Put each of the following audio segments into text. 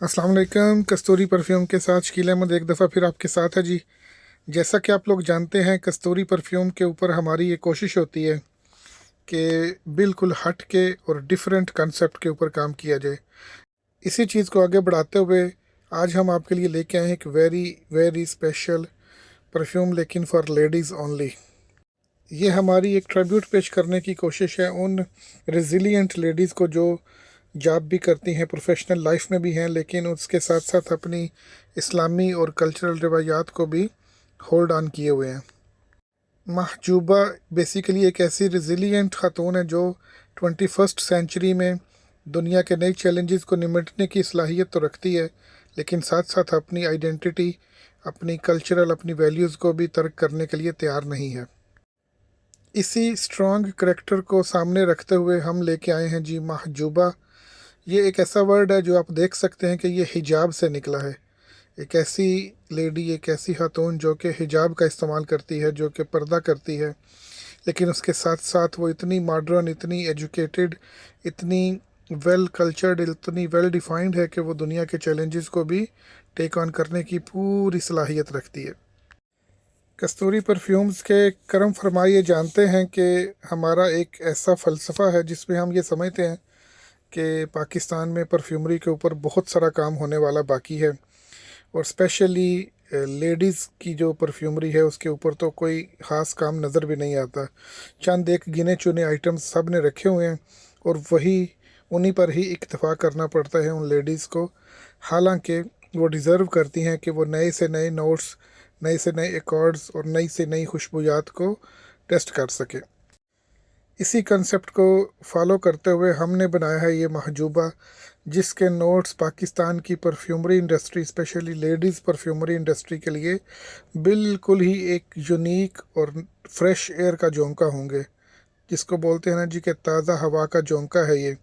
अस्सलाम वालेकुम। कस्तूरी परफ्यूम के साथ शकील अहमद एक दफ़ा फिर आपके साथ है जी। जैसा कि आप लोग जानते हैं, कस्तूरी परफ्यूम के ऊपर हमारी ये कोशिश होती है कि बिल्कुल हट के और डिफरेंट कंसेप्ट के ऊपर काम किया जाए। इसी चीज़ को आगे बढ़ाते हुए आज हम आपके लिए लेके आए हैं एक वेरी वेरी स्पेशल परफ्यूम, लेकिन फॉर लेडीज़ ओनली। ये हमारी एक ट्रिब्यूट पेश करने की कोशिश है उन रेजिलियंट लेडीज़ को जो जॉब भी करती हैं, प्रोफेशनल लाइफ में भी हैं, लेकिन उसके साथ साथ अपनी इस्लामी और कल्चरल रवायात को भी होल्ड ऑन किए हुए हैं। महजूबा बेसिकली एक ऐसी रेजिलियंट खातून है जो 21st सेंचुरी में दुनिया के नए चैलेंजेस को निपटने की सलाहियत तो रखती है, लेकिन साथ साथ अपनी आइडेंटिटी, अपनी कल्चरल, अपनी वैल्यूज़ को भी तर्क करने के लिए तैयार नहीं है। इसी स्ट्रॉन्ग करेक्टर को सामने रखते हुए हम लेके आए हैं जी महजूबा। ये एक ऐसा वर्ड है जो आप देख सकते हैं कि ये हिजाब से निकला है। एक ऐसी लेडी, एक ऐसी खातून जो कि हिजाब का इस्तेमाल करती है, जो कि पर्दा करती है, लेकिन उसके साथ साथ वो इतनी मॉडर्न, इतनी एजुकेटेड, इतनी वेल कल्चर्ड, इतनी वेल डिफाइंड है कि वो दुनिया के चैलेंजेस को भी टेक ऑन करने की पूरी सलाहियत रखती है। कस्तूरी परफ्यूम्स के करम फरमा ये जानते हैं कि हमारा एक ऐसा फ़लसफ़ा है जिसमें हम ये समझते हैं कि पाकिस्तान में परफ्यूमरी के ऊपर बहुत सारा काम होने वाला बाकी है, और स्पेशली लेडीज़ की जो परफ्यूमरी है उसके ऊपर तो कोई ख़ास काम नज़र भी नहीं आता। चंद एक गिने चुने आइटम्स सब ने रखे हुए हैं और वही उन्हीं पर ही इक्तफ़ा करना पड़ता है उन लेडीज़ को, हालांकि वो डिज़र्व करती हैं कि वो नए से नए नोट्स, नए से नए एकॉर्ड्स और नई से नई खुशबूयात को टेस्ट कर सके। इसी कंसेप्ट को फॉलो करते हुए हमने बनाया है ये महजूबा, जिसके नोट्स पाकिस्तान की perfumery industry, specially ladies perfumery industry के लिए बिल्कुल ही एक यूनिक और फ्रेश एयर का झोंका होंगे, जिसको बोलते हैं ना जी कि ताज़ा हवा का झोंका है ये।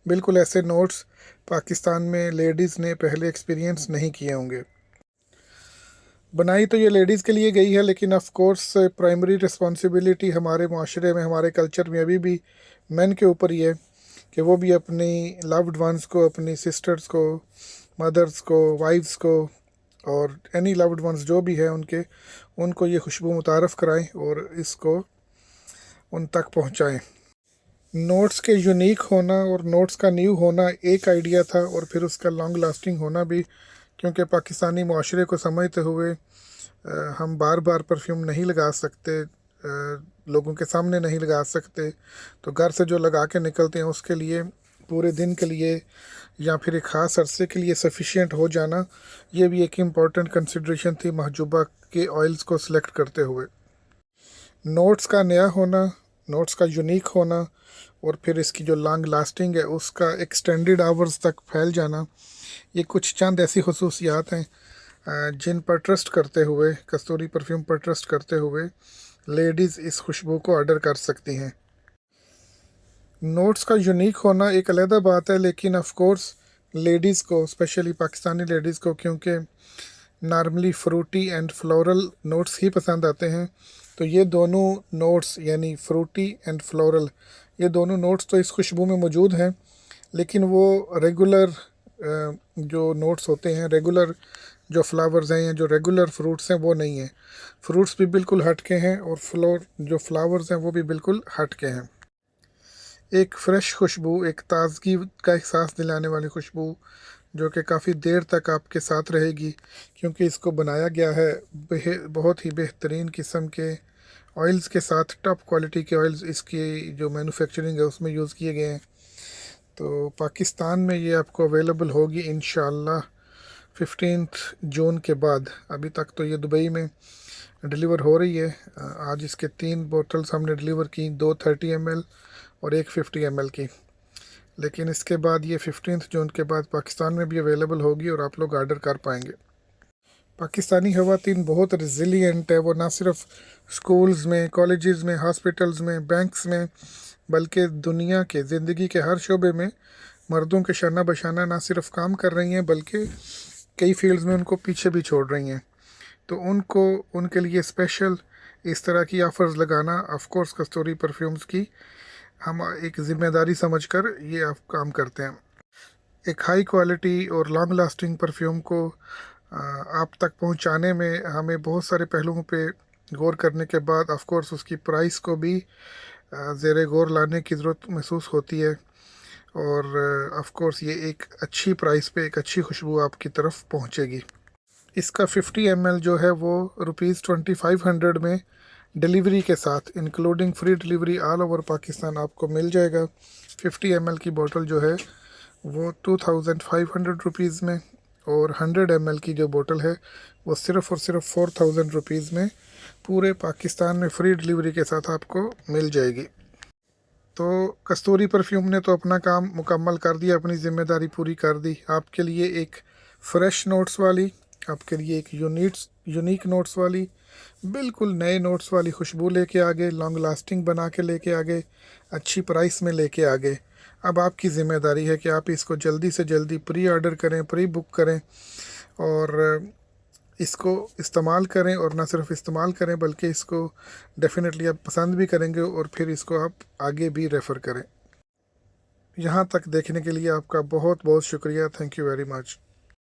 बिल्कुल ऐसे नोट्स पाकिस्तान में लेडीज़ ने पहले एक्सपीरियंस नहीं किए होंगे। बनाई तो ये लेडीज़ के लिए गई है, लेकिन ऑफ कोर्स प्राइमरी रिस्पॉन्सिबिलिटी हमारे माशरे में, हमारे कल्चर में अभी भी मेन के ऊपर ही है कि वो भी अपनी लव्ड वंस को, अपनी सिस्टर्स को, मदर्स को, वाइफ्स को और एनी लव्ड वंस जो भी है उनको ये खुशबू मुतारफ़ कराएं और इसको उन तक पहुंचाएं। नोट्स के यूनिक होना और नोट्स का न्यू होना एक आइडिया था, और फिर उसका लॉन्ग लास्टिंग होना भी, क्योंकि पाकिस्तानी माशरे को समझते हुए हम बार बार परफ्यूम नहीं लगा सकते, लोगों के सामने नहीं लगा सकते, तो घर से जो लगा के निकलते हैं उसके लिए पूरे दिन के लिए या फिर एक ख़ास अरसे के लिए सफिशिएंट हो जाना, ये भी एक इम्पॉर्टेंट कंसिड्रेशन थी महजूबा के ऑयल्स को सिलेक्ट करते हुए। नोट्स का नया होना, नोट्स का यूनिक होना और फिर इसकी जो लॉन्ग लास्टिंग है उसका एक्सटेंडेड आवर्स तक फैल जाना, ये कुछ चंद ऐसी खसूसियात हैं जिन पर ट्रस्ट करते हुए, कस्तूरी परफ्यूम पर ट्रस्ट करते हुए लेडीज़ इस खुशबू को ऑर्डर कर सकती हैं। नोट्स का यूनिक होना एक अलग बात है, लेकिन ऑफ कोर्स लेडीज़ को, स्पेशली पाकिस्तानी लेडीज़ को, क्योंकि normally fruity and floral notes ही पसंद आते हैं, तो ये दोनों नोट्स यानी फ्रूटी एंड फ्लोरल, ये दोनों नोट्स तो इस खुशबू में मौजूद हैं, लेकिन वो रेगुलर जो नोट्स होते हैं, रेगुलर जो फ्लावर्स हैं या जो रेगुलर फ्रूट्स हैं वो नहीं है। फ्रूट्स भी बिल्कुल हट के हैं और जो फ्लावर्स हैं वो भी बिल्कुल हट के हैं। एक फ़्रेश खुशबू, एक ताज़गी का एहसास दिलाने वाली खुशबू जो कि काफ़ी देर तक आपके साथ रहेगी, क्योंकि इसको बनाया गया है बहुत ही बेहतरीन किस्म के ऑयल्स के साथ, टॉप क्वालिटी के ऑयल्स इसकी जो मैन्युफैक्चरिंग है उसमें यूज़ किए गए हैं। तो पाकिस्तान में ये आपको अवेलेबल होगी इंशाल्लाह 15 जून के बाद। अभी तक तो ये दुबई में डिलीवर हो रही है। आज इसके 3 बोतल्स हमने डिलीवर की, 2 30 ml और एक 50 ml की, लेकिन इसके बाद ये 15 जून के बाद पाकिस्तान में भी अवेलेबल होगी और आप लोग आर्डर कर पाएंगे। पाकिस्तानी ख़वातीन बहुत रिजिलियंट है, वो ना सिर्फ स्कूल्स में, कॉलेजेस में, हॉस्पिटल्स में, बैंक्स में, बल्कि दुनिया के ज़िंदगी के हर शोबे में मर्दों के शाना बशाना ना सिर्फ काम कर रही हैं, बल्कि कई फील्ड्स में उनको पीछे भी छोड़ रही हैं। तो उनको, उनके लिए स्पेशल इस तरह की ऑफ़र्स लगाना, ऑफ कोर्स कस्तूरी परफ्यूम्स की हम एक ज़िम्मेदारी समझकर ये आप काम करते हैं। एक हाई क्वालिटी और लॉन्ग लास्टिंग परफ्यूम को आप तक पहुंचाने में हमें बहुत सारे पहलुओं पे गौर करने के बाद ऑफ कोर्स उसकी प्राइस को भी ज़ेर गौर लाने की ज़रूरत महसूस होती है, और ऑफ कोर्स ये एक अच्छी प्राइस पे एक अच्छी खुशबू आपकी तरफ पहुंचेगी। इसका 50 ml जो है वो ₹2500 में डिलीवरी के साथ including free delivery all over Pakistan आपको मिल जाएगा। 50 ml की बोतल जो है वो 2500 रुपीज़ में, और 100 ml की जो बोतल है वो सिर्फ़ और सिर्फ 4000 रुपीज़ में पूरे पाकिस्तान में फ्री डिलीवरी के साथ आपको मिल जाएगी। तो कस्तूरी परफ्यूम ने तो अपना काम मुकम्मल कर दिया, अपनी ज़िम्मेदारी पूरी कर दी। आपके लिए एक फ़्रेश नोट्स वाली, आपके लिए एक यूनिक नोट्स वाली, बिल्कुल नए नोट्स वाली खुशबू लेके आ गए, लॉन्ग लास्टिंग बना के लेके आ गए, अच्छी प्राइस में लेके आ गए। अब आपकी ज़िम्मेदारी है कि आप इसको जल्दी से जल्दी प्री ऑर्डर करें, प्री बुक करें, और इसको इस्तेमाल करें, और ना सिर्फ इस्तेमाल करें बल्कि इसको डेफिनेटली आप पसंद भी करेंगे और फिर इसको आप आगे भी रेफ़र करें। यहाँ तक देखने के लिए आपका बहुत बहुत शुक्रिया। Thank you very much.